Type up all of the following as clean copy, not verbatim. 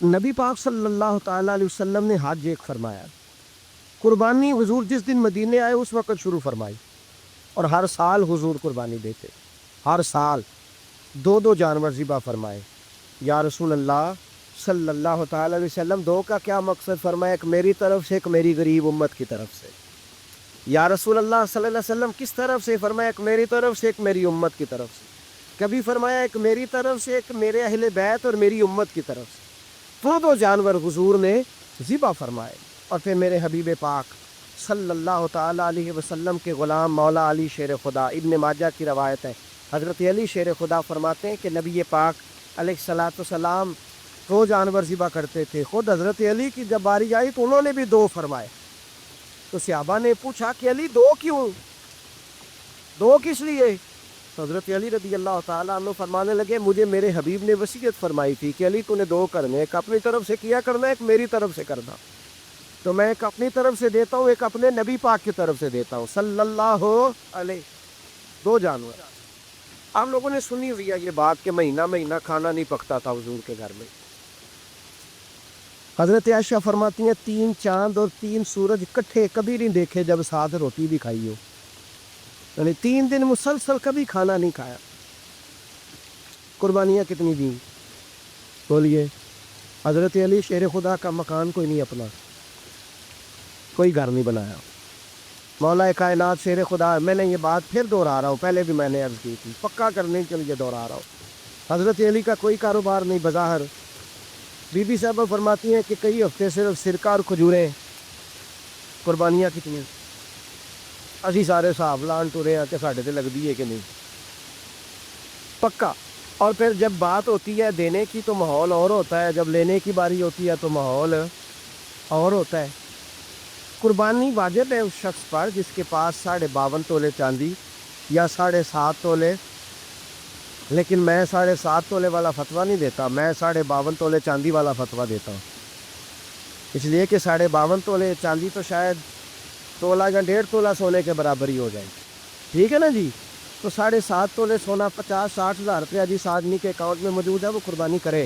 نبی پاک صلی اللہ تعالیٰ علیہ وسلم نے حج ایک فرمایا، قربانی حضور جس دن مدینے آئے اس وقت شروع فرمائی، اور ہر سال حضور قربانی دیتے، ہر سال دو دو جانور ذبح فرمائے۔ یا رسول اللہ صلی اللہ تعالیٰ علیہ وسلم، دو کا کیا مقصد فرمایا؟ ایک میری طرف سے، ایک میری غریب امت کی طرف سے۔ یا رسول اللہ صلی اللہ علیہ وسلم کس طرف سے فرمایا؟ ایک میری طرف سے، ایک میری امت کی طرف سے۔ کبھی فرمایا ایک میری طرف سے، ایک میرے اہل بیت اور میری امت کی طرف سے۔ دو دو جانور حضور نے ذبح فرمائے، اور پھر میرے حبیب پاک صلی اللہ تعالیٰ علیہ وسلم کے غلام مولا علی شیر خدا، ابن ماجہ کی روایت ہے، حضرت علی شیر خدا فرماتے ہیں کہ نبی پاک علیہ الصلاۃ والسلام دو جانور ذبح کرتے تھے۔ خود حضرت علی کی جب باری آئی تو انہوں نے بھی دو فرمائے۔ تو صحابہ نے پوچھا کہ علی دو کیوں، دو کس لیے؟ تو حضرت علی رضی اللہ تعالیٰ عنہ فرمانے لگے، مجھے میرے حبیب نے وصیت فرمائی تھی کہ علی تو نے دو کرنے، ایک اپنی طرف سے کیا کرنا، ایک میری طرف سے کرنا۔ تو میں ایک اپنی طرف سے دیتا ہوں، ایک اپنے نبی پاک کی طرف سے دیتا ہوں صلی اللہ علیہ۔ دو جانور۔ آپ لوگوں نے سنی ہوئی ہے یہ بات کہ مہینہ مہینہ کھانا نہیں پکتا تھا حضور کے گھر میں۔ حضرت عائشہ فرماتی ہیں 3 چاند اور 3 سورج اکٹھے کبھی نہیں دیکھے جب ساتھ روٹی بھی کھائی ہو، یعنی 3 دن مسلسل کبھی کھانا نہیں کھایا۔ قربانیاں کتنی دیں؟ بولیے۔ حضرت علی شیر خدا کا مکان کوئی نہیں اپنا، کوئی گھر نہیں بنایا۔ مولا کائنات شیر خدا، میں نے یہ بات پھر دہرا رہا ہوں، پہلے بھی میں نے عرض کی تھی، پکا کرنے کے لیے دہرا رہا ہوں۔ حضرت علی کا کوئی کاروبار نہیں بظاہر۔ بی بی صاحبہ فرماتی ہیں کہ کئی ہفتے صرف سرکہ اور کھجوریں۔ قربانیاں کتنی؟ اسی سارے صاحب لان ٹورے ہیں کہ ساڑھے تے لگ دی ہے کہ نہیں، پکا۔ اور پھر جب بات ہوتی ہے دینے کی تو ماحول اور ہوتا ہے، جب لینے کی باری ہوتی ہے تو ماحول اور ہوتا ہے۔ قربانی واجب ہے اس شخص پر جس کے پاس 52.5 تولے چاندی یا 7.5 تولے، لیکن میں 7.5 تولے والا فتویٰ نہیں دیتا، میں 52.5 تولے چاندی والا فتویٰ دیتا ہوں، اس لیے کہ 52.5 تولے چاندی تو شاید تولہ یا 1.5 تولہ سونے کے برابر ہی ہو جائے، ٹھیک ہے نا جی؟ تو 7.5 تولے سونا 50-60 ہزار روپیہ جس آدمی کے اکاؤنٹ میں موجود ہے وہ قربانی کرے۔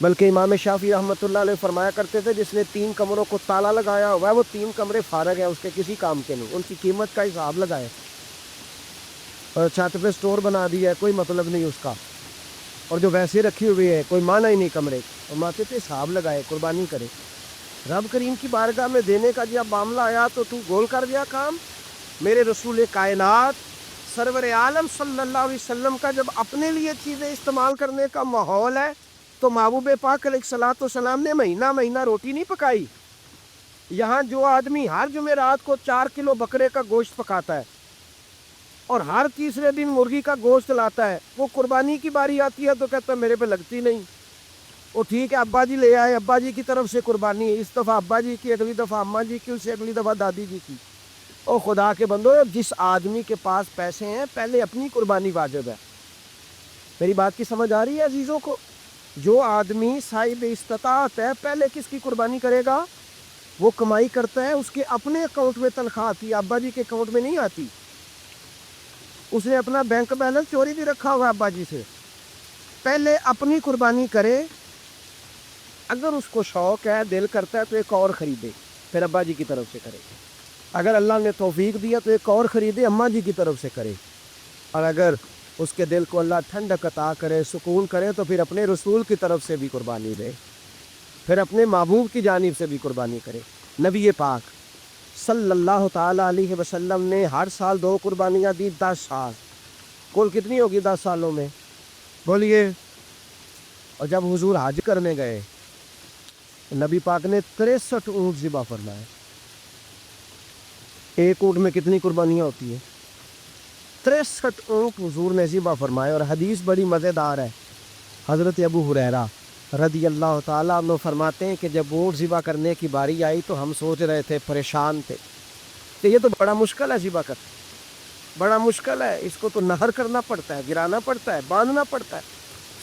بلکہ امام شافعی رحمۃ اللہ علیہ فرمایا کرتے تھے جس نے 3 کمروں کو تالا لگایا ہوا ہے وہ 3 کمرے فارغ ہیں، اس کے کسی کام کے نہیں، ان کی قیمت کا حساب لگائے، اور چھت پہ سٹور بنا دیا ہے، کوئی مطلب نہیں اس کا، اور جو ویسے رکھی ہوئی ہے کوئی معنی ہی نہیں کمرے، فرماتے تھے حساب لگائے، قربانی کرے۔ رب کریم کی بارگاہ میں دینے کا جب معاملہ آیا تو گول کر دیا کام۔ میرے رسول کائنات سرور عالم صلی اللہ علیہ وسلم کا جب اپنے لیے چیزیں استعمال کرنے کا ماحول ہے تو محبوب پاک علیہ الصلوۃ والسلام نے مہینہ مہینہ روٹی نہیں پکائی۔ یہاں جو آدمی ہر جمعرات کو 4 کلو بکرے کا گوشت پکاتا ہے اور ہر تیسرے دن مرغی کا گوشت لاتا ہے، وہ قربانی کی باری آتی ہے تو کہتا ہے میرے پہ لگتی نہیں۔ وہ ٹھیک ہے ابا جی لے آئے، ابا جی کی طرف سے قربانی ہے، اس دفعہ ابا جی کی، اگلی دفعہ اماں جی کی، اس سے اگلی دفعہ دادی جی کی۔ او خدا کے بندو، جس آدمی کے پاس پیسے ہیں پہلے اپنی قربانی واجب ہے۔ میری بات کی سمجھ آ رہی ہے عزیزوں کو؟ جو آدمی صاحب استطاعت ہے پہلے کس کی قربانی کرے گا؟ وہ کمائی کرتا ہے، اس کے اپنے اکاؤنٹ میں تنخواہ آتی ہے، ابا جی کے اکاؤنٹ میں نہیں آتی۔ اس نے اپنا بینک بیلنس چوری بھی رکھا ہوا ابا جی سے۔ پہلے اپنی قربانی کرے، اگر اس کو شوق ہے، دل کرتا ہے تو ایک اور خریدے، پھر ابا جی کی طرف سے کرے۔ اگر اللہ نے توفیق دیا تو ایک اور خریدے، اماں جی کی طرف سے کرے، اور اگر اس کے دل کو اللہ ٹھنڈک عطا کرے، سکون کرے، تو پھر اپنے رسول کی طرف سے بھی قربانی دے، پھر اپنے محبوب کی جانب سے بھی قربانی کرے۔ نبی پاک صلی اللہ تعالیٰ علیہ وسلم نے ہر سال 2 قربانیاں دی، 10 سال، کل کتنی ہوگی 10 سالوں میں؟ بولیے۔ اور جب حضور حج کرنے گئے نبی پاک نے 63 اونٹ ذبح فرمائے۔ ایک اونٹ میں کتنی قربانیاں ہوتی ہیں؟ 63 اونٹ حضور نے ذبح فرمائے۔ اور حدیث بڑی مزیدار ہے، حضرت ابو ہریرہ رضی اللہ تعالیٰ عنہ فرماتے ہیں کہ جب اونٹ ذبح کرنے کی باری آئی تو ہم سوچ رہے تھے، پریشان تھے کہ یہ تو بڑا مشکل ہے ذبح کرنا، بڑا مشکل ہے، اس کو تو نہر کرنا پڑتا ہے، گرانا پڑتا ہے، باندھنا پڑتا ہے،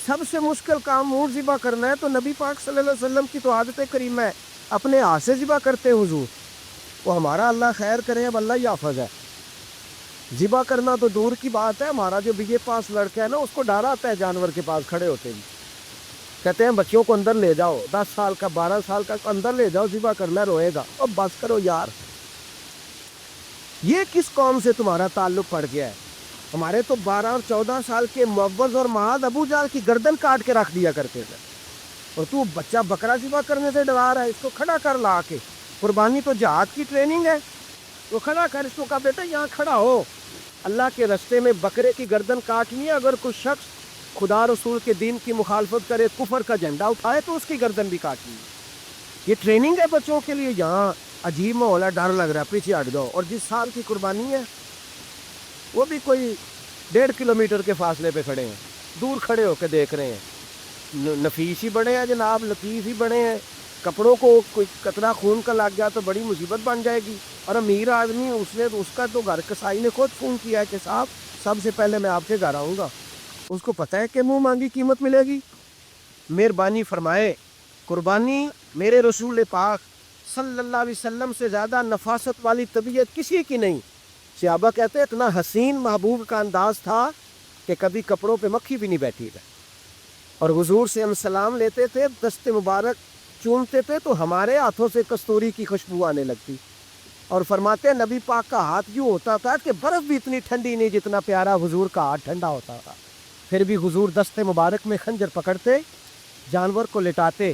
سب سے مشکل کام اونٹ ذبح کرنا ہے۔ تو نبی پاک صلی اللہ علیہ وسلم کی تو عادت کریمہ ہے، اپنے ہاتھ سے ذبح کرتے حضور۔ وہ ہمارا اللہ خیر کرے، اب اللہ ہی حافظ ہے، ذبح کرنا تو دور کی بات ہے، ہمارا جو بی اے پاس لڑکا ہے نا اس کو ڈر آتا ہے جانور کے پاس کھڑے ہوتے ہی، کہتے ہیں بچوں کو اندر لے جاؤ، 10 سال کا 12 سال کا اندر لے جاؤ، ذبح کرنا، روئے گا۔ اب بس کرو یار، یہ کس قوم سے تمہارا تعلق پڑ گیا ہے؟ ہمارے تو 12 اور 14 سال کے معوذ اور معاذ ابو جہل کی گردن کاٹ کے رکھ دیا کرتے تھے، اور تو بچہ بکرا ذبح کرنے سے ڈرا رہا ہے؟ اس کو کھڑا کر لا کے، قربانی تو جہاد کی ٹریننگ ہے، تو کھڑا کر، اس کو کہا بیٹا یہاں کھڑا ہو، اللہ کے رستے میں بکرے کی گردن کاٹنی ہے، اگر کوئی شخص خدا رسول کے دین کی مخالفت کرے، کفر کا جھنڈا اٹھائے، تو اس کی گردن بھی کاٹنی ہے۔ یہ ٹریننگ ہے بچوں کے لیے۔ یہاں عجیب ماحول ہے، ڈر لگ رہا ہے، پیچھے ہٹ جاؤ۔ اور جس سال کی قربانی ہے وہ بھی کوئی 1.5 کلومیٹر کے فاصلے پہ کھڑے ہیں، دور کھڑے ہو کے دیکھ رہے ہیں۔ نفیس ہی بڑے ہیں جناب، لطیف ہی بڑے ہیں، کپڑوں کو کوئی قطرہ خون کا لگ گیا تو بڑی مصیبت بن جائے گی۔ اور امیر آدمی اس کا تو گھر کسائی نے خود فون کیا ہے کہ صاحب سب سے پہلے میں آپ کے گھر آؤں گا، اس کو پتہ ہے کہ منہ مانگی قیمت ملے گی۔ مہربانی فرمائے، قربانی میرے رسول پاک صلی اللہ علیہ وسلم سے زیادہ نفاست والی طبیعت کسی کی نہیں۔ صحابہ کہتے ہیں اتنا حسین محبوب کا انداز تھا کہ کبھی کپڑوں پہ مکھی بھی نہیں بیٹھی تھی، اور حضور سے ہم سلام لیتے تھے، دست مبارک چومتے تھے تو ہمارے ہاتھوں سے کستوری کی خوشبو آنے لگتی، اور فرماتے ہیں نبی پاک کا ہاتھ یوں ہوتا تھا کہ برف بھی اتنی ٹھنڈی نہیں جتنا پیارا حضور کا ہاتھ ٹھنڈا ہوتا تھا۔ پھر بھی حضور دست مبارک میں خنجر پکڑتے، جانور کو لٹاتے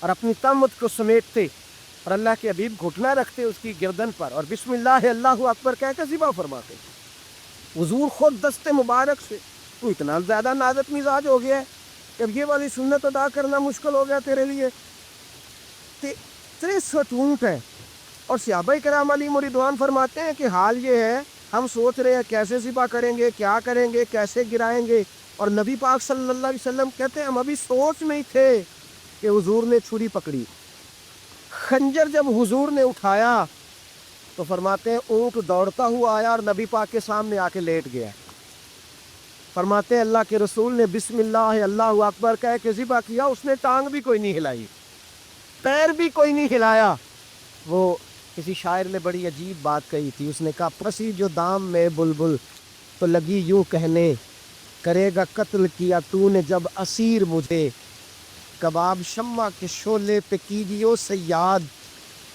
اور اپنی تمت کو سمیٹتے، اور اللہ کے حبیب گھٹنا رکھتے اس کی گردن پر، اور بسم اللہ اللہ اکبر کہہ کے ذبح فرماتے۔ حضور خود دست مبارک سے، تو اتنا زیادہ نازک مزاج ہو گیا ہے کہ اب یہ والی سنت ادا کرنا مشکل ہو گیا تیرے لیے۔ 63 اونٹ ہیں، اور صحابہ کرام علیہم رضوان فرماتے ہیں کہ حال یہ ہے ہم سوچ رہے ہیں کیسے ذبح کریں گے، کیا کریں گے، کیسے گرائیں گے، اور نبی پاک صلی اللہ علیہ وسلم کہتے ہیں ہم ابھی سوچ میں ہی تھے کہ حضور نے چھری پکڑی۔ خنجر جب حضور نے اٹھایا تو فرماتے ہیں اونٹ دوڑتا ہوا آیا اور نبی پاک کے سامنے آ کے لیٹ گیا۔ فرماتے ہیں اللہ کے رسول نے بسم اللہ اللہ اکبر کہہ کے ذبح کیا، اس نے ٹانگ بھی کوئی نہیں ہلائی، پیر بھی کوئی نہیں ہلایا۔ وہ کسی شاعر نے بڑی عجیب بات کہی تھی، اس نے کہا پسی جو دام میں بلبل تو لگی یوں کہنے، کرے گا قتل کیا تو نے جب اسیر مجھے، کباب شمع کے شعلے پہ کیجیو صیاد،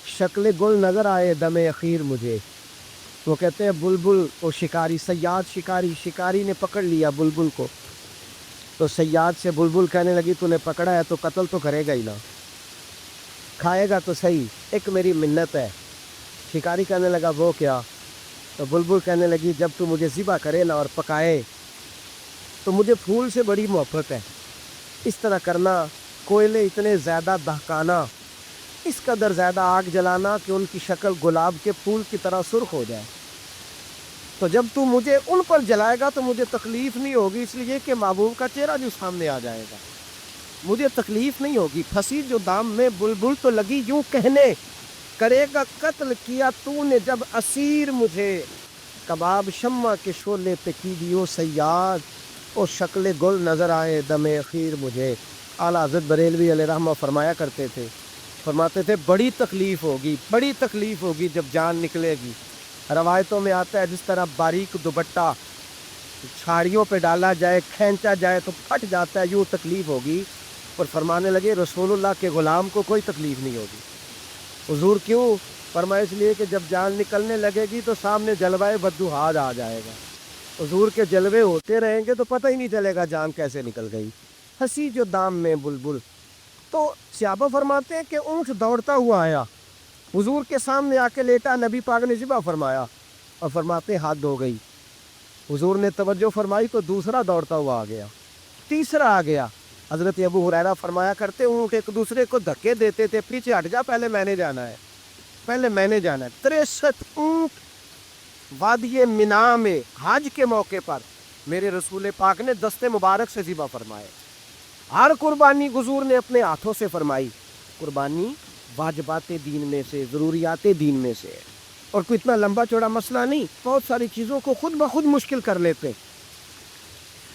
شکل گل نظر آئے دم اخیر مجھے۔ وہ کہتے ہیں بلبل وہ شکاری، صیاد شکاری نے پکڑ لیا بلبل کو، تو صیاد سے بلبل کہنے لگی تو نے پکڑا ہے تو قتل تو کرے گا ہی نا، کھائے گا تو صحیح، ایک میری منت ہے۔ شکاری کہنے لگا وہ کیا؟ تو بلبل کہنے لگی جب تو مجھے ذبح کرے نا اور پکائے تو مجھے پھول سے بڑی محبت ہے، اس طرح کرنا، کوئلے اتنے زیادہ دہکانا، اس قدر زیادہ آگ جلانا کہ ان کی شکل گلاب کے پھول کی طرح سرخ ہو جائے، تو جب تو مجھے ان پر جلائے گا تو مجھے تکلیف نہیں ہوگی، اس لیے کہ محبوب کا چہرہ جو سامنے آ جائے گا، مجھے تکلیف نہیں ہوگی۔ پھنسی جو دام میں بلبل تو لگی یوں کہنے، کرے گا قتل کیا تو نے جب اسیر مجھے، کباب شمع کے شعلے پہ کیجیو صیاد، اور شکل گل نظر آئے دم اخیر مجھے۔ اعلیٰ حضرت بریلوی علیہ رحمہ فرمایا کرتے تھے، فرماتے تھے بڑی تکلیف ہوگی جب جان نکلے گی۔ روایتوں میں آتا ہے جس طرح باریک دوپٹہ چھاڑیوں پہ ڈالا جائے، کھینچا جائے تو پھٹ جاتا ہے، یوں تکلیف ہوگی۔ اور فرمانے لگے رسول اللہ کے غلام کو کوئی تکلیف نہیں ہوگی۔ حضور کیوں؟ فرمایا اس لیے کہ جب جان نکلنے لگے گی تو سامنے جلوہ بدوحاد آ جائے گا، حضور کے جلوے ہوتے رہیں گے تو پتہ ہی نہیں چلے گا جان کیسے نکل گئی۔ ہنسی جو دام میں بلبل، تو صحابہ فرماتے ہیں کہ اونٹ دوڑتا ہوا آیا، حضور کے سامنے آ کے لیٹا، نبی پاک نے ذبح فرمایا، اور فرماتے حد ہو گئی۔ حضور نے توجہ فرمائی تو دوسرا دوڑتا ہوا آ گیا، تیسرا آ گیا۔ حضرت ابو ہریرہ فرمایا کرتے اونٹ ایک دوسرے کو دھکے دیتے تھے، پیچھے ہٹ جا، پہلے میں نے جانا ہے۔ 63 اونٹ وادی منا میں حج کے موقع پر میرے رسول پاک نے دست مبارک سے ذبح فرمائے۔ ہر قربانی حضور نے اپنے ہاتھوں سے فرمائی۔ قربانی واجبات دین میں سے، ضروریات دین میں سے ہے، اور کوئی اتنا لمبا چوڑا مسئلہ نہیں، بہت ساری چیزوں کو خود بخود مشکل کر لیتے۔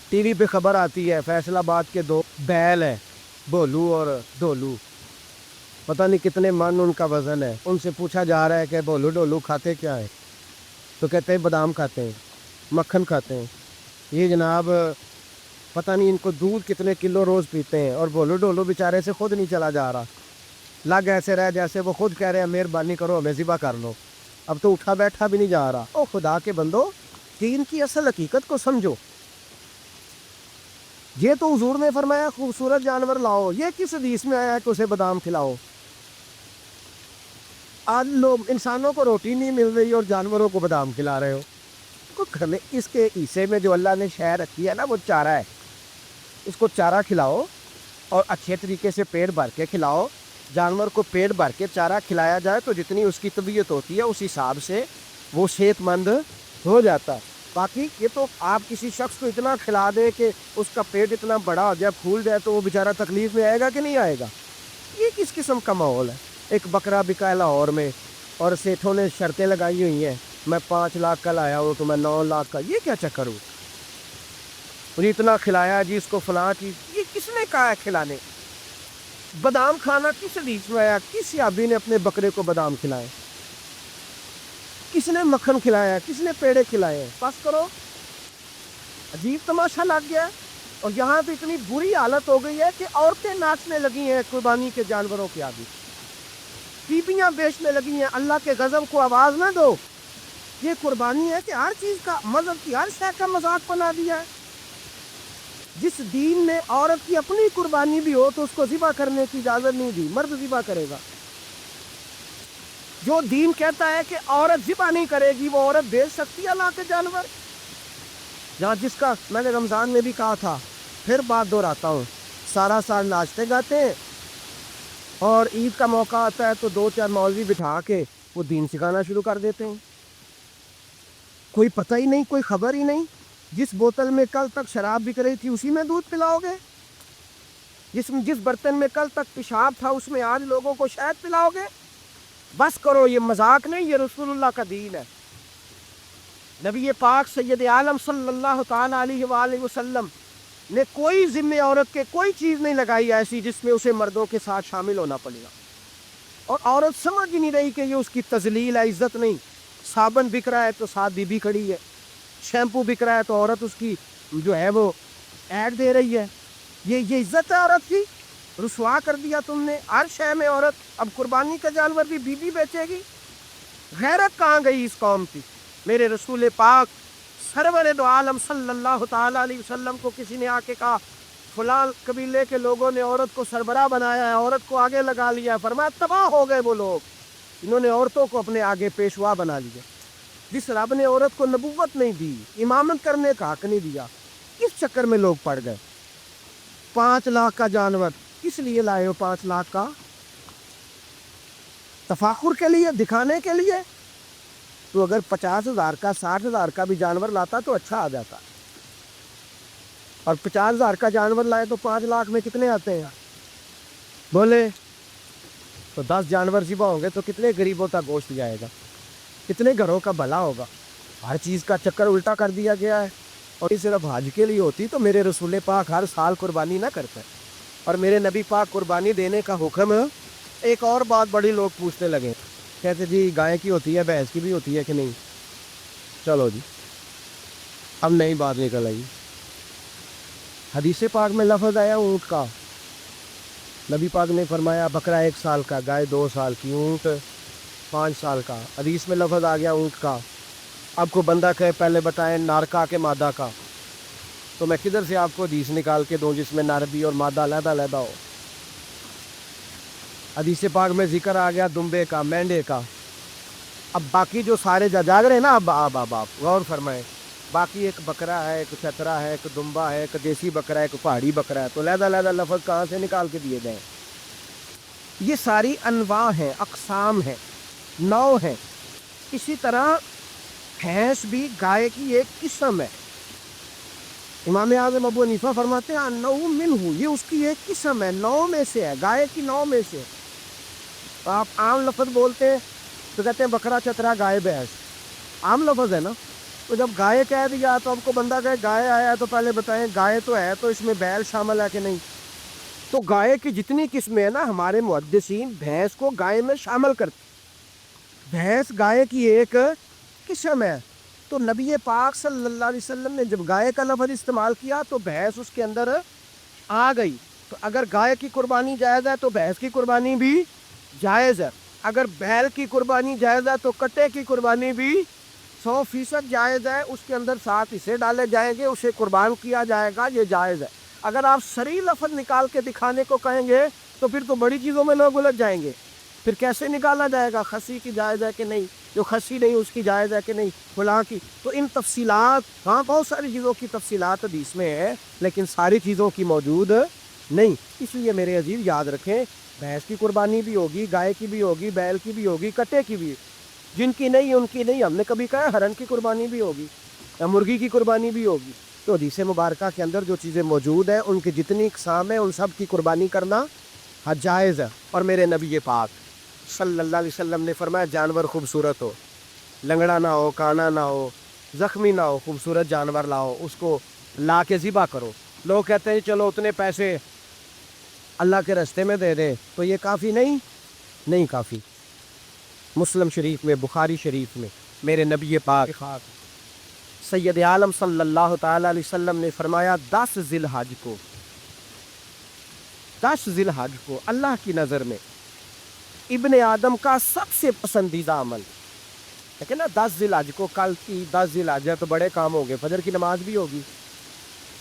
ٹی وی پہ خبر آتی ہے فیصل آباد کے 2 بیل ہیں، بولو اور ڈولو، پتہ نہیں کتنے من ان کا وزن ہے۔ ان سے پوچھا جا رہا ہے کہ بولو ڈولو کھاتے کیا ہے؟ تو کہتے ہیں بادام کھاتے ہیں، مکھن کھاتے ہیں۔ یہ جناب پتہ نہیں ان کو دودھ کتنے کلو روز پیتے ہیں، اور بولو ڈولو بیچارے سے خود نہیں چلا جا رہا، لگ ایسے رہ جیسے وہ خود کہہ رہے ہیں مہربانی کرو ہمیں ذبح کر لو، اب تو اٹھا بیٹھا بھی نہیں جا رہا۔ او خدا کے بندو، دین کی اصل حقیقت کو سمجھو۔ یہ تو حضور نے فرمایا خوبصورت جانور لاؤ، یہ کس حدیث میں آیا ہے کہ اسے بادام کھلاؤ؟ آج لوگ انسانوں کو روٹی نہیں مل رہی اور جانوروں کو بادام کھلا رہے ہو۔ اس کے حصے میں جو اللہ نے شے رکھی ہے نا، وہ چارہ ہے، اس کو چارہ کھلاؤ اور اچھے طریقے سے پیٹ بھر کے کھلاؤ۔ جانور کو پیٹ بھر کے چارہ کھلایا جائے تو جتنی اس کی طبیعت ہوتی ہے اس حساب سے وہ صحت مند ہو جاتا ہے۔ باقی یہ تو آپ کسی شخص کو اتنا کھلا دیں کہ اس کا پیٹ اتنا بڑا ہو جائے، پھول جائے، تو وہ بیچارہ تکلیف میں آئے گا کہ نہیں آئے گا؟ یہ کس قسم کا ماحول ہے؟ ایک بکرا بکا لاہور میں اور سیٹھوں نے شرطیں لگائی ہوئی ہیں، میں 5 لاکھ کا لایا ہوں تو میں 9 لاکھ کا۔ یہ کیا چکر ہو؟ اور اتنا کھلایا جی اس کو فلاں چیز، یہ کس نے کہا ہے کھلانے؟ بادام کھانا کس حدیث میں آیا؟ کس صحابی نے اپنے بکرے کو بادام کھلائے؟ کس نے مکھن کھلایا ہے؟ کس نے پیڑے کھلائے ہیں؟ بس کرو، عجیب تماشا لگ گیا ہے۔ اور یہاں پہ اتنی بری حالت ہو گئی ہے کہ عورتیں ناچنے لگی ہیں قربانی کے جانوروں کے آگے، بیبیاں بیچنے لگی ہیں۔ اللہ کے غضب کو آواز نہ دو، یہ قربانی ہے کہ ہر چیز کا، مذہب کی ہر شے کا مذاق بنا دیا ہے۔ جس دین نے عورت کی اپنی قربانی بھی ہو تو اس کو ذبح کرنے کی اجازت نہیں دی، مرد ذبح کرے گا۔ جو دین کہتا ہے کہ عورت ذبح نہیں کرے گی، وہ عورت بیچ سکتی ہے اللہ کے جانور؟ جہاں جس کا میں نے رمضان میں بھی کہا تھا، پھر بات دہراتا ہوں، سارا سال ناچتے گاتے ہیں اور عید کا موقع آتا ہے تو 2-4 مولوی بٹھا کے وہ دین سکھانا شروع کر دیتے ہیں۔ کوئی پتہ ہی نہیں، کوئی خبر ہی نہیں۔ جس بوتل میں کل تک شراب بک رہی تھی اسی میں دودھ پلاؤ گے؟ جس برتن میں کل تک پیشاب تھا اس میں آج لوگوں کو شہد پلاؤ گے؟ بس کرو، یہ مذاق نہیں، یہ رسول اللہ کا دین ہے۔ نبی پاک سید عالم صلی اللہ تعالی علیہ وآلہ وسلم نے کوئی ذمہ عورت کے کوئی چیز نہیں لگائی ایسی جس میں اسے مردوں کے ساتھ شامل ہونا پڑے گا۔ اور عورت سمجھ ہی نہیں رہی کہ یہ اس کی تذلیل ہے، عزت نہیں۔ صابن بک رہا ہے تو ساتھ بی بی کھڑی ہے، شیمپو بک رہا ہے تو عورت اس کی جو ہے وہ ایڈ دے رہی ہے۔ یہ عزت ہے عورت کی؟ رسوا کر دیا تم نے ہر شے میں عورت۔ اب قربانی کا جانور بھی بی بی بیچے گی؟ غیرت کہاں گئی اس قوم کی؟ میرے رسول پاک سرور دو عالم صلی اللہ تعالی علیہ وسلم کو کسی نے آ کے کہا فلاں قبیلے کے لوگوں نے عورت کو سربراہ بنایا ہے، عورت کو آگے لگا لیا ہے، فرمایا تباہ ہو گئے وہ لوگ، انہوں نے عورتوں کو اپنے آگے پیشوا بنا لیا۔ جس رب نے عورت کو نبوت نہیں دی، امامت کرنے کا حق نہیں دیا، اس چکر میں لوگ پڑ گئے۔ 5 لاکھ کا جانور کس لیے لائے ہو؟ 5 لاکھ کا تفاخر کے لیے، دکھانے کے لیے؟ تو اگر 50,000 کا 60,000 کا بھی جانور لاتا تو اچھا آ جاتا، اور 50,000 کا جانور لائے تو 5 لاکھ میں کتنے آتے ہیں بولے؟ تو 10 جانور ذبح ہوں گے تو کتنے غریبوں تک گوشت جائے گا، کتنے گھروں کا بھلا ہوگا؟ ہر چیز کا چکر الٹا کر دیا گیا ہے۔ اور یہ صرف حج کے لیے ہوتی تو میرے رسول پاک ہر سال قربانی نہ کرتے، اور میرے نبی پاک قربانی دینے کا حکم۔ ایک اور بات بڑی لوگ پوچھنے لگے، کہتے جی گائے کی ہوتی ہے، بھینس کی بھی ہوتی ہے کہ نہیں؟ چلو جی، اب نئی بات نکل آئی۔ حدیث پاک میں لفظ آیا اونٹ کا، نبی پاک نے فرمایا بکرا 1 سال کا، گائے 2 سال کی، اونٹ 5 سال کا۔ حدیث میں لفظ آ گیا اونٹ کا۔ اب کو بندہ کہے پہلے بتائیں نارکا کے مادہ کا، تو میں کدھر سے آپ کو حدیث نکال کے دوں جس میں نر بھی اور مادہ علیحدہ علیحدہ ہو؟ حدیث پاک میں ذکر آ گیا دمبے کا، مینڈے کا۔ اب باقی جو سارے جاگ رہے ہیں نا، اب غور فرمائیں، باقی ایک بکرا ہے، ایک چترا ہے، ایک دمبا ہے، ایک دیسی بکرا ہے، ایک پہاڑی بکرا ہے، تو علیحدہ علیحدہ لفظ کہاں سے نکال کے دیے گئے؟ یہ ساری انواع ہیں، اقسام ہیں، نوع ہیں۔ اسی طرح بھینس بھی گائے کی ایک قسم ہے۔ امام اعظم ابو حنیفہ فرماتے ہیں النوع منہ، یہ اس کی ایک قسم ہے، نوع میں سے ہے، گائے کی نوع میں سے۔ آپ عام لفظ بولتے ہیں تو کہتے ہیں بکرا چترا گائے بھینس، عام لفظ ہے نا۔ تو جب گائے کہہ دیا تو آپ کو بندہ کہے گائے آیا ہے تو پہلے بتائیں گائے تو ہے تو اس میں بیل شامل ہے کہ نہیں؟ تو گائے کی جتنی قسمیں ہیں نا، ہمارے محدثین بھینس کو گائے میں شامل کرتے۔ بھینس گائے کی ایک قسم ہے، تو نبی پاک صلی اللہ علیہ وسلم نے جب گائے کا لفظ استعمال کیا تو بھینس اس کے اندر آ گئی. تو اگر گائے کی قربانی جائز ہے تو بھینس کی قربانی بھی جائز ہے. اگر بیل کی قربانی جائز ہے تو کٹے کی قربانی بھی 100% جائز ہے. اس کے اندر 7 حصے ڈالے جائیں گے, اسے قربان کیا جائے گا, یہ جائز ہے. اگر آپ صریح لفظ نکال کے دکھانے کو کہیں گے تو پھر تو بڑی چیزوں میں لوگ الجھ جائیں گے. پھر کیسے نکالا جائے گا خصی کی جائز ہے کہ نہیں, جو خصی نہیں اس کی جائز ہے کہ نہیں, فلاں کی. تو ان تفصیلات, ہاں بہت ساری چیزوں کی تفصیلات حدیث میں ہے لیکن ساری چیزوں کی موجود نہیں. اس لیے میرے عزیز یاد رکھیں, بھینس کی قربانی بھی ہوگی, گائے کی بھی ہوگی, بیل کی بھی ہوگی, کٹے کی بھی. جن کی نہیں ان کی نہیں. ہم نے کبھی کہا ہرن کی قربانی بھی ہوگی یا مرغی کی قربانی بھی ہوگی. تو حدیث مبارکہ کے اندر جو چیزیں موجود ہیں ان کی جتنی اقسام ہیں ان سب کی قربانی کرنا جائز ہے. اور میرے نبی پاک صلی اللہ علیہ وسلم نے فرمایا جانور خوبصورت ہو, لنگڑا نہ ہو, کانا نہ ہو, زخمی نہ ہو, خوبصورت جانور لاؤ, اس کو لا کے ذبح کرو. لوگ کہتے ہیں چلو اتنے پیسے اللہ کے راستے میں دے دے, تو یہ کافی نہیں کافی. مسلم شریف میں, بخاری شریف میں میرے نبی پاک سید عالم صلی اللہ تعالی علیہ وسلم نے فرمایا 10 ذی الحج کو اللہ کی نظر میں ابن آدم کا سب سے پسندیدہ عمل. لیکن نا 10 ذی الحج کو, کل کی 10 ذی الحج ہے تو بڑے کام ہوں گے, فجر کی نماز بھی ہوگی,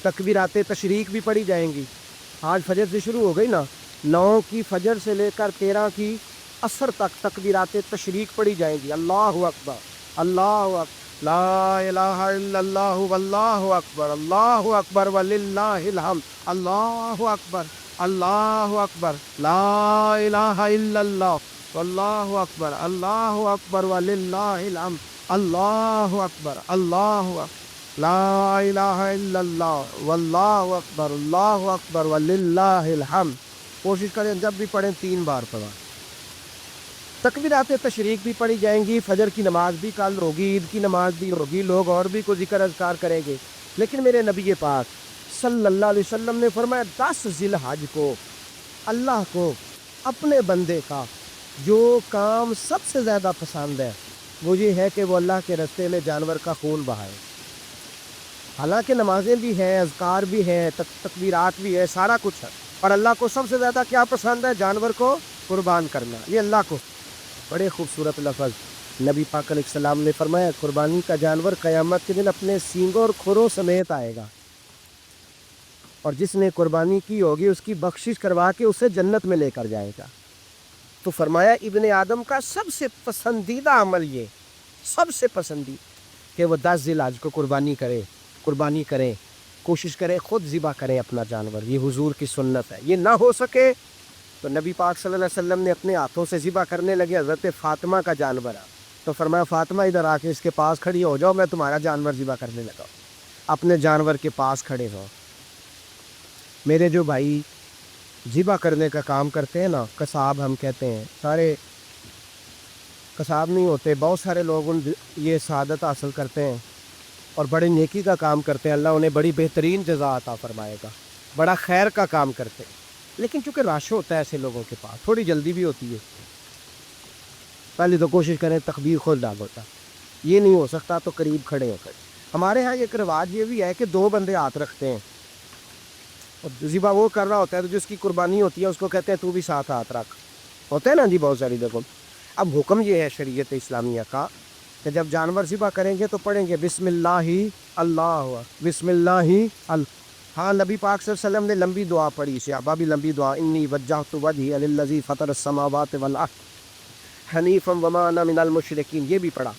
تکبیرات تشریق بھی پڑھی جائیں گی. آج فجر سے شروع ہو گئی نا, 9 کی فجر سے لے کر 13 کی عصر تک تکبیرات تشریق پڑھی جائیں گی. اللہ اکبر, اللہ اکبر, لا الہ الا اللہ واللہ اکبر, اللہ اکبر وللہ الحمد, اللہ اکبر, اللہ اکبر, لا الہ الا اللہ واللہ اکبر, اللہ اکبر وللہ الحمد, اللہ اکبر, اللہ اکبر, لا الہ الا اللہ واللہ اکبر, اللہ اکبر وللہ الحمد. کوشش کریں جب بھی پڑھیں 3 بار پڑھیں. تکبیرات تشریق بھی پڑھی جائیں گی, فجر کی نماز بھی کل ہوگی, عید کی نماز بھی ہوگی, لوگ اور بھی کوئی ذکر اذکار کریں گے. لیکن میرے نبی پاک صلی اللہ علیہ وسلم نے فرمایا 10 ذی الحج کو اللہ کو اپنے بندے کا جو کام سب سے زیادہ پسند ہے وہ یہ ہے کہ وہ اللہ کے راستے میں جانور کا خون بہائے. حالانکہ نمازیں بھی ہیں, اذکار بھی ہیں, تکبیرات بھی ہے, سارا کچھ ہے, اور اللہ کو سب سے زیادہ کیا پسند ہے؟ جانور کو قربان کرنا. یہ اللہ کو بڑے خوبصورت لفظ نبی پاک علیہ السلام نے فرمایا قربانی کا جانور قیامت کے دن اپنے سینگوں اور کھروں سمیت آئے گا, اور جس نے قربانی کی ہوگی اس کی بخشش کروا کے اسے جنت میں لے کر جائے گا. تو فرمایا ابن آدم کا سب سے پسندیدہ عمل یہ, سب سے پسندیدہ, کہ وہ 10 ذی الحج کو قربانی کریں, کوشش کریں خود ذبح کریں اپنا جانور. یہ حضور کی سنت ہے. یہ نہ ہو سکے تو نبی پاک صلی اللہ علیہ وسلم نے اپنے ہاتھوں سے ذبح کرنے لگے. حضرت فاطمہ کا جانور ہے تو فرمایا فاطمہ ادھر آ کے اس کے پاس کھڑی ہو جاؤ, میں تمہارا جانور ذبح کرنے لگا. اپنے جانور کے پاس کھڑے ہو. میرے جو بھائی ذبح کرنے کا کام کرتے ہیں نا, قصاب ہم کہتے ہیں, سارے قصاب نہیں ہوتے, بہت سارے لوگ یہ سعادت حاصل کرتے ہیں اور بڑے نیکی کا کام کرتے ہیں. اللہ انہیں بڑی بہترین جزا عطا فرمائے گا, بڑا خیر کا کام کرتے ہیں. لیکن چونکہ رش ہوتا ہے ایسے لوگوں کے پاس, تھوڑی جلدی بھی ہوتی ہے, پہلے تو کوشش کریں تکبیر خود ڈالوتا. یہ نہیں ہو سکتا تو قریب کھڑے ہو کر. ہمارے ہاں ایک رواج یہ بھی ہے کہ 2 بندے ہاتھ رکھتے ہیں, اور ذبح وہ کر رہا ہوتا ہے تو جس کی قربانی ہوتی ہے اس کو کہتے ہیں تو بھی ساتھ ہاتھ رکھ. ہوتا ہے نا جی بہت ساری جگہوں. اب حکم یہ ہے شریعت اسلامیہ کا کہ جب جانور ذبح کریں گے تو پڑھیں گے بسم اللہ اللہ, بسم اللہ اللہ. ہاں نبی پاک صلی اللہ علیہ وسلم نے لمبی دعا پڑھی, صحابہ بھی لمبی دعا, انی وجہت وجہی للذی فطر السماوات والارض حنیفا وما انا من المشرکین, یہ بھی پڑھا.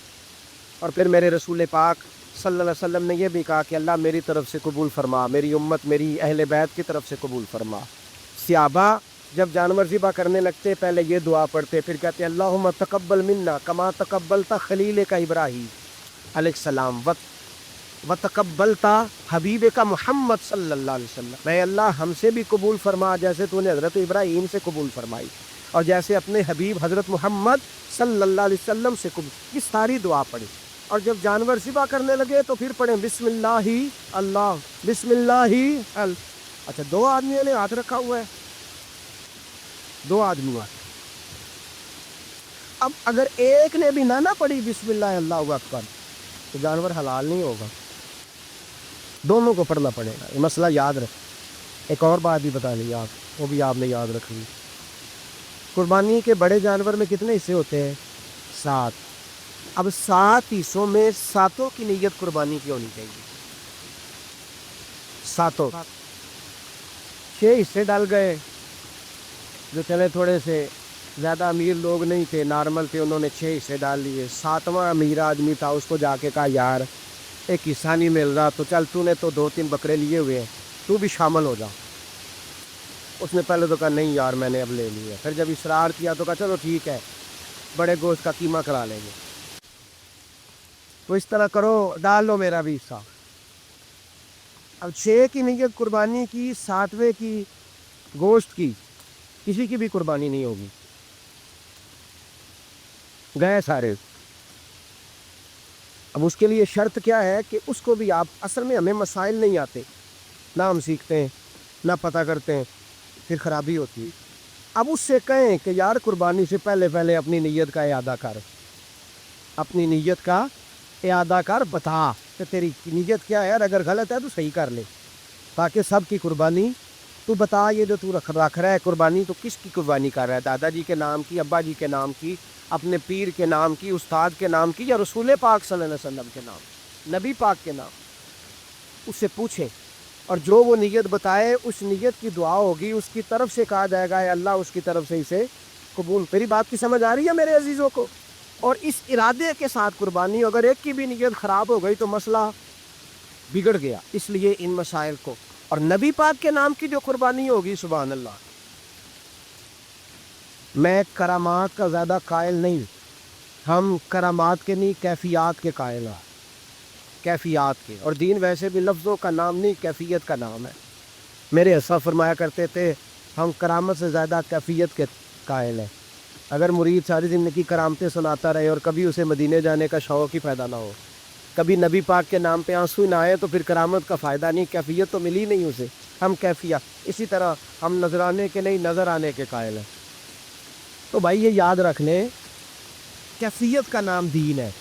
اور پھر میرے رسول پاک صلی اللہ علیہ وسلم نے یہ بھی کہا کہ اللہ میری طرف سے قبول فرما, میری امت, میری اہل بیت کی طرف سے قبول فرما. صحابہ جب جانور ذبح کرنے لگتے پہلے یہ دعا پڑھتے, پھر کہتے اللہم تقبل منا کما تقبلت خلیل کا ابراہیم علیہ السلام وتقبلت حبیب کا محمد صلی اللہ علیہ وسلم. اے اللہ ہم سے بھی قبول فرما جیسے تو نے حضرت ابراہیم سے قبول فرمائی, اور جیسے اپنے حبیب حضرت محمد صلی اللہ علیہ وسلم سے قبول. یہ ساری دعا پڑھی. اور جب جانور ذبح کرنے لگے تو پھر پڑھیں بسم اللہ اللہ, بسم اللہ اچھا 2 آدمیوں نے ہاتھ رکھا ہوا ہے, 2 آدمیوں. اب اگر ایک نے بھی نہ پڑھی بسم اللہ اللہ اکبر تو جانور حلال نہیں ہوگا، دونوں کو پڑھنا پڑے گا، یہ مسئلہ یاد رکھ۔ ایک اور بات بھی بتا لی آپ، وہ بھی آپ نے یاد رکھنی۔ قربانی کے بڑے جانور میں کتنے حصے ہوتے ہیں؟ 7۔ اب 7 حصوں میں 7 کی نیت قربانی کی ہونی چاہیے، 7۔ 6 حصے ڈال گئے، جو چلے تھوڑے سے زیادہ امیر لوگ نہیں تھے، نارمل تھے، انہوں نے 6 حصے ڈال لیے۔ 7واں امیر آدمی تھا، اس کو جا کے کہا یار ایک حصہ نہیں مل رہا، تو چل تو نے تو 2-3 بکرے لیے ہوئے ہیں، تو بھی شامل ہو جا۔ اس نے پہلے تو کہا نہیں یار میں نے اب لے لیا، پھر جب اصرار کیا تو کہا چلو ٹھیک ہے بڑے گوشت کا قیمہ کرا لیں گے۔ تو اس طرح کرو، ڈال لو میرا بھی حصہ۔ اب 6 کی نیت قربانی کی، 7ویں کی گوشت کی، کسی کی بھی قربانی نہیں ہوگی، گئے سارے۔ اب اس کے لیے شرط کیا ہے کہ اس کو بھی آپ، اصل میں ہمیں مسائل نہیں آتے، نہ ہم سیکھتے ہیں نہ پتہ کرتے ہیں، پھر خرابی ہوتی ہے۔ اب اس سے کہیں کہ یار قربانی سے پہلے اپنی نیت کا اعادہ کر، اپنی نیت کا اعادہ کر، بتا کہ تیری نیت کیا ہے، اور اگر غلط ہے تو صحیح کر لے، تاکہ سب کی قربانی تو بتا۔ یہ جو تو رکھ رہا ہے قربانی، تو کس کی قربانی کر رہا ہے؟ دادا جی کے نام کی، ابا جی کے نام کی، اپنے پیر کے نام کی، استاد کے نام کی، یا رسول پاک صلی اللہ علیہ وسلم کے نام، نبی پاک کے نام؟ اس سے پوچھیں، اور جو وہ نیت بتائے اس نیت کی دعا ہوگی، اس کی طرف سے کہا جائے گا اے اللہ اس کی طرف سے اسے قبول۔ میری بات کی سمجھ آ رہی ہے میرے عزیزوں کو؟ اور اس ارادے کے ساتھ قربانی، اگر ایک کی بھی نیت خراب ہو گئی تو مسئلہ بگڑ گیا۔ اس لیے ان مسائل کو، اور نبی پاک کے نام کی جو قربانی ہوگی، سبحان اللہ، میں کرامات کا زیادہ قائل نہیں، ہم کرامات کے نہیں کیفیات کے قائل ہیں، کیفیات کے، اور دین ویسے بھی لفظوں کا نام نہیں کیفیت کا نام ہے۔ میرے اسا فرمایا کرتے تھے ہم کرامت سے زیادہ کیفیت کے قائل ہیں۔ اگر مرید ساری زندگی کرامتیں سناتا رہے اور کبھی اسے مدینے جانے کا شوق ہی پیدا نہ ہو، کبھی نبی پاک کے نام پہ آنسو نہ آئے، تو پھر کرامت کا فائدہ نہیں، کیفیت تو ملی نہیں اسے۔ ہم کیفیت، اسی طرح ہم نظرانے کے نہیں نظر آنے کے قائل ہیں۔ تو بھائی یہ یاد رکھ لیں، کیفیت کا نام دین ہے۔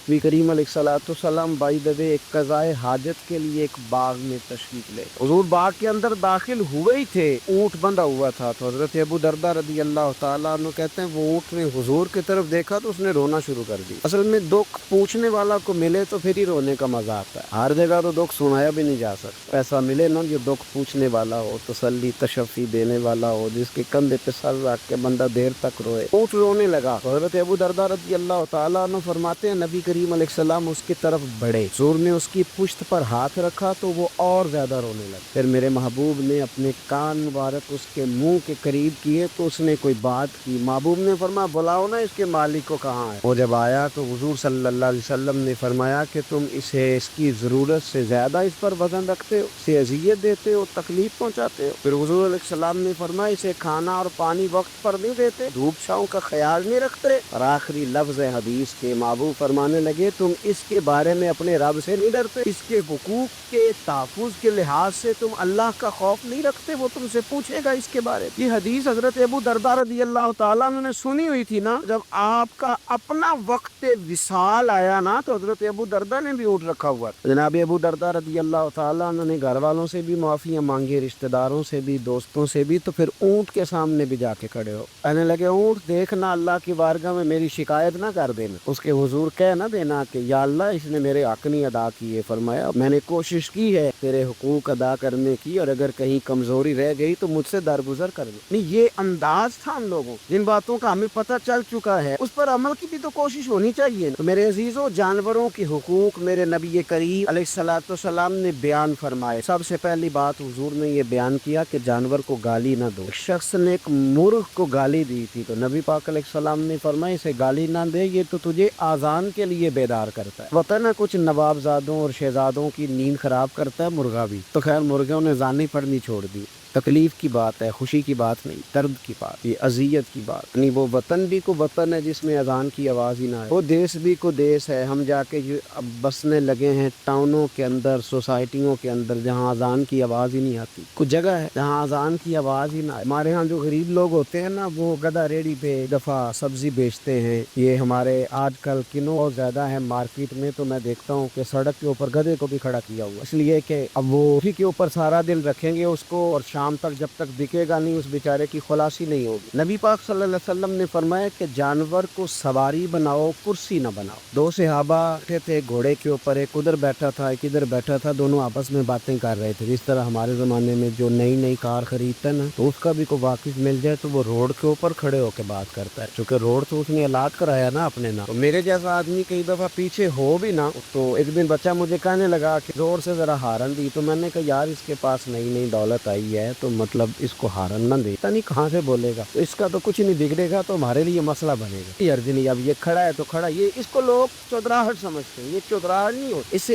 نبی کریم علیہ الصلوۃ والسلام بائی دبے ایک قضائے حاجت کے لیے ایک باغ میں تشریف لے، حضور باغ کے اندر داخل ہوئے ہی تھے، اونٹ بندھا ہوا تھا، تو حضرت ابو درداء رضی اللہ تعالیٰ عنہ کہتے ہیں وہ اونٹ نے حضور کی طرف دیکھا تو اس نے رونا شروع کر دی۔ اصل میں دکھ پوچھنے والا کو ملے تو پھر ہی رونے کا مزہ آتا ہے، ہر جگہ تو دکھ سنایا بھی نہیں جا سکتا۔ ایسا ملے نا جو دکھ پوچھنے والا ہو، تسلی تشفی دینے والا ہو، جس کے کندھے پہ سر رکھ کے بندہ دیر تک روئے۔ اونٹ رونے لگا، حضرت ابو درداء رضی اللہ تعالیٰ عنہ فرماتے ہیں نبی کریم علیہ السلام اس کی طرف بڑھے، حضور نے اس کی پشت پر ہاتھ رکھا تو وہ اور زیادہ رونے لگا۔ پھر میرے محبوب نے اپنے کان مبارک اس کے منہ کے قریب کیے تو اس نے کوئی بات کی، محبوب نے فرمایا بلاؤ نا اس کے مالک کو کہاں ہے۔ وہ جب آیا تو حضور صلی اللہ علیہ وسلم نے فرمایا کہ تم اسے اس کی ضرورت سے زیادہ اس پر وزن رکھتے ہو، اسے اذیت دیتے ہو، تکلیف پہنچاتے ہو۔ پھر حضور علیہ السلام نے فرمایا اسے کھانا اور پانی وقت پر نہیں دیتے، دھوپ چھاؤں کا خیال نہیں رکھتے۔ اور آخری لفظ حدیث کے محبوب فرمانے لگے تم اس کے بارے میں اپنے رب سے نہیں ڈرتے، اس کے حقوق کے تحفظ کے لحاظ سے تم اللہ کا خوف نہیں رکھتے، وہ تم سے پوچھے گا اس کے بارے میں۔ یہ حدیث حضرت ابو درداء رضی اللہ تعالیٰ عنہ نے سنی ہوئی تھی نا، جب آپ کا اپنا وقت وصال آیا نا تو حضرت ابو درداء نے بھی اونٹ رکھا ہوا تھا۔ جناب ابو درداء رضی اللہ تعالیٰ عنہ نے گھر والوں سے بھی معافیاں مانگی، رشتہ داروں سے بھی، دوستوں سے بھی، تو پھر اونٹ کے سامنے بھی جا کے کھڑے ہو، کہنے لگے اونٹ دیکھنا اللہ کی بارگاہ میں میری شکایت نہ کر دینا، اس کے حضور کہہ نہ دینا کہ یا اللہ اس نے میرے حق نہیں ادا کیے۔ فرمایا میں نے کوشش کی ہے تیرے حقوق ادا کرنے کی، اور اگر کہیں کمزوری رہ گئی تو مجھ سے درگزر کر دے۔ نہیں، یہ انداز تھا ہم لوگوں، جن باتوں کا ہمیں پتہ چل چکا ہے اس پر عمل کی بھی تو کوشش ہونی چاہیے۔ تو میرے عزیزوں، جانوروں کے حقوق میرے نبی کریم علیہ الصلوۃ والسلام نے بیان فرمائے۔ سب سے پہلی بات حضور نے یہ بیان کیا کہ جانور کو گالی نہ دو۔ ایک شخص نے ایک مرغ کو گالی دی تھی تو نبی پاک علیہ السلام نے فرمایا اسے گالی نہ دے، یہ تو تجھے آذان کے لیے بیدار کرتا ہے، پتہ نہ کچھ نوابزادوں اور شہزادوں کی نیند خراب کرتا ہے مرغا بھی۔ تو خیر مرغوں نے زانی پڑھنی چھوڑ دی۔ تکلیف کی بات ہے، خوشی کی بات نہیں، درد کی بات، یہ اذیت کی بات. یعنی وہ وطن بھی کو وطن ہے جس میں اذان کی آواز ہی نہ آئے، وہ دیس بھی کو دیس ہے. ہم جا کے اب بسنے لگے ہیں ٹاؤنوں کے اندر، سوسائٹیوں کے اندر، جہاں اذان کی آواز ہی نہیں آتی. کچھ جگہ ہے جہاں اذان کی آواز ہی نہ آئے. ہمارے ہاں جو غریب لوگ ہوتے ہیں نا، وہ گدا ریڑھی پہ دفعہ سبزی بیچتے ہیں. یہ ہمارے آج کل کنوں اور زیادہ ہے مارکیٹ میں، تو میں دیکھتا ہوں کہ سڑک کے اوپر گدھے کو بھی کھڑا کیا ہوا، اس لیے کہ اب وہ اسی کے اوپر سارا دن رکھیں گے اس کو، اور شام تک جب تک بکے گا نہیں اس بیچارے کی خلاصی نہیں ہوگی. نبی پاک صلی اللہ علیہ وسلم نے فرمایا کہ جانور کو سواری بناؤ، کرسی نہ بناؤ. دو صحابہ بیٹھے تھے گھوڑے کے اوپر، ایک ادھر بیٹھا تھا ایک ادھر بیٹھا تھا، دونوں آپس میں باتیں کر رہے تھے. جس طرح ہمارے زمانے میں جو نئی نئی کار خریدتا ہے نا، تو اس کا بھی کوئی واقف مل جائے تو وہ روڈ کے اوپر کھڑے ہو کے بات کرتا ہے، چونکہ روڈ تو اس نے الاٹ کرایا نا اپنے نام. تو میرے جیسا آدمی کئی دفعہ پیچھے ہو بھی نا، تو ایک دن بچہ مجھے کہنے لگا کہ زور سے ذرا ہارن دی، تو میں نے کہا یار اس کے پاس نئی نئی دولت آئی ہے تو مطلب اس کو ہارن نہ دے. پتہ نہیں کہاں سے بولے گا، تو اس کا تو کچھ نہیں بگڑے گا، تو ہمارے لیے مسئلہ بنے گا. یہ عرض نہیں، اب یہ کھڑا ہے تو کھڑا، یہ اس کو لوگ چودراہٹ سمجھتے ہیں. یہ چودراہٹ نہیں ہوتی، اس سے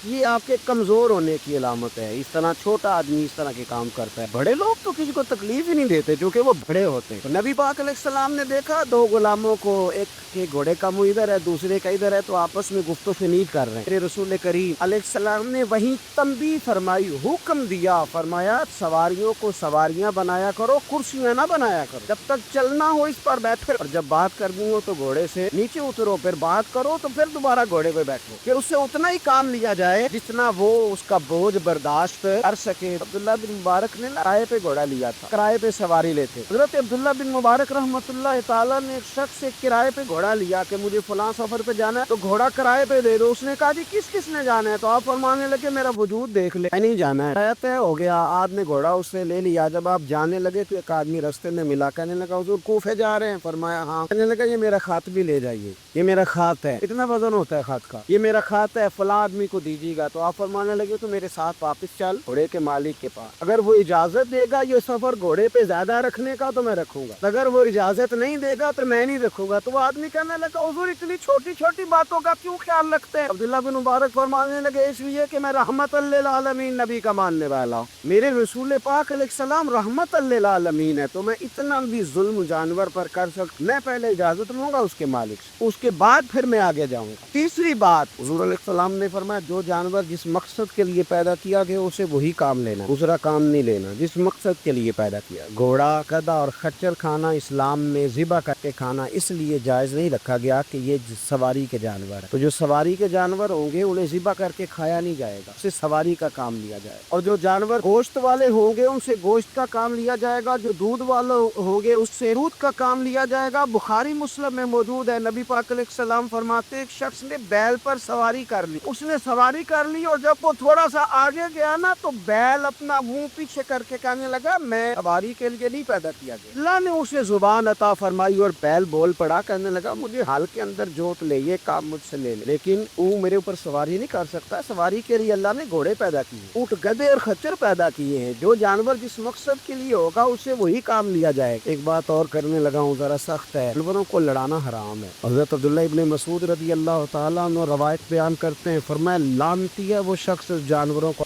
یہ آپ کے کمزور ہونے کی علامت ہے. اس طرح چھوٹا آدمی اس طرح کے کام کرتا ہے. بڑے لوگ تو کسی کو تکلیف ہی نہیں دیتے کیونکہ وہ بڑے ہوتے ہیں. تو نبی پاک علیہ السلام نے دیکھا دو غلاموں کو، ایک کے گھوڑے کا منہ ادھر ہے دوسرے کا ادھر ہے، تو آپس میں گفت و شنید کر رہے ہیں. میرے رسول کریم علیہ السلام نے وہیں تنبیہ فرمائی، حکم دیا، فرمایا سواریوں کو سواریاں بنایا کرو، کرسیاں نہ بنایا کرو. جب تک چلنا ہو اس پر بیٹھو، اور جب بات کرنی ہو تو گھوڑے سے نیچے اترو، پھر بات کرو تو پھر دوبارہ گھوڑے پہ بیٹھو، پھر اس سے اتنا ہی کام لیا جائے جتنا وہ اس کا بوجھ برداشت کر سکے. عبداللہ بن مبارک نے کرائے پہ گھوڑا لیا تھا، کرائے پہ سواری لیتے. حضرت عبداللہ بن مبارک رحمۃ اللہ تعالیٰ نے ایک شخص سے کرائے پہ گھوڑا لیا کہ مجھے فلاں سفر پہ جانا ہے تو گھوڑا کرائے پہ دے دو. اس نے کہا جی کس کس نے جانا ہے؟ تو آپ فرمانے لگے میرا وجود دیکھ لے. نہیں جانا ہے، طے ہو گیا. آپ نے گھوڑا اس سے لے لیا. جب آپ جانے لگے تو ایک آدمی رستے میں ملا، کہنے لگا حضور کوفے جا رہے ہیں؟ فرمایا ہاں. کہنے لگا یہ میرا خط بھی لے جائیے، یہ میرا خط ہے. اتنا وزن ہوتا ہے خط کا. یہ میرا خط ہے، فلاں آدمی کو دیجیے گا. تو آپ فرمانے لگے تو میرے ساتھ واپس چل گھوڑے کے مالک کے پاس، اگر وہ اجازت دے گا یہ سفر گھوڑے پہ زیادہ رکھنے کا تو میں رکھوں گا، اگر وہ اجازت نہیں دے گا تو میں نہیں رکھوں گا. تو وہ آدمی کہنے لگا حضور اتنی چھوٹی چھوٹی باتوں کا کیوں خیال رکھتے ہیں؟ عبداللہ بن مبارک فرمانے لگے اس لیے کہ میں رحمت للعالمین نبی کا ماننے والا ہوں. میرے رسول پاک علیہ السلام رحمت للعالمین ہے، تو میں اتنا بھی ظلم جانور پر کر سکتا، میں پہلے اجازت لوں گا اس کے مالک سے، اس کے بعد پھر میں آگے جاؤں گا. تیسری بات، حضور علیہ السلام نے فرمایا جو جانور جس مقصد کے لیے پیدا کیا گیا اسے وہی کام لینا، دوسرا کام نہیں لینا. جس مقصد کے لیے پیدا کیا، گھوڑا، گدھا اور خچر کھانا اسلام میں ذبح کر کے کھانا اس لیے جائز نہیں رکھا گیا کہ یہ سواری کے جانور ہے. تو جو سواری کے جانور ہوں گے انہیں ذبح کر کے کھایا نہیں جائے گا، اسے سواری کا کام لیا جائے گا. اور جو جانور گوشت والے ہوں گے ان سے گوشت کا کام لیا جائے گا، جو دودھ والے ہوں گے اس سے دودھ کا کام لیا جائے گا. بخاری مسلم میں موجود ہے، نبی پاک علیہ السلام فرماتے ایک شخص نے بیل پر سواری کر لی، اس نے سواری کر لی اور جب وہ تھوڑا سا آگے گیا نا تو بیل اپنا منہ پیچھے کر کے کہنے لگا میں سواری کے لیے نہیں پیدا کیا گیا. اللہ نے اسے زبان عطا فرمائی اور بیل بول پڑا، کہنے لگا مجھے حال کے اندر جوت لے، یہ کام مجھ سے لے لے، لیکن وہ میرے اوپر سواری نہیں کر سکتا. سواری کے لیے اللہ نے گھوڑے پیدا کیے، اونٹ، گدھے اور خچر پیدا کیے ہیں. جو جانور جس مقصد کے لیے ہوگا اسے وہی کام لیا جائے. ایک بات اور کرنے لگا ہوں، ذرا سخت ہے، جانوروں کو لڑانا حرام ہے. حضرت عبداللہ ابن مسعود رضی اللہ تعالیٰ عنہ روایت بیان کرتے ہیں، فرمایا لعنتی ہے وہ شخص جانوروں کو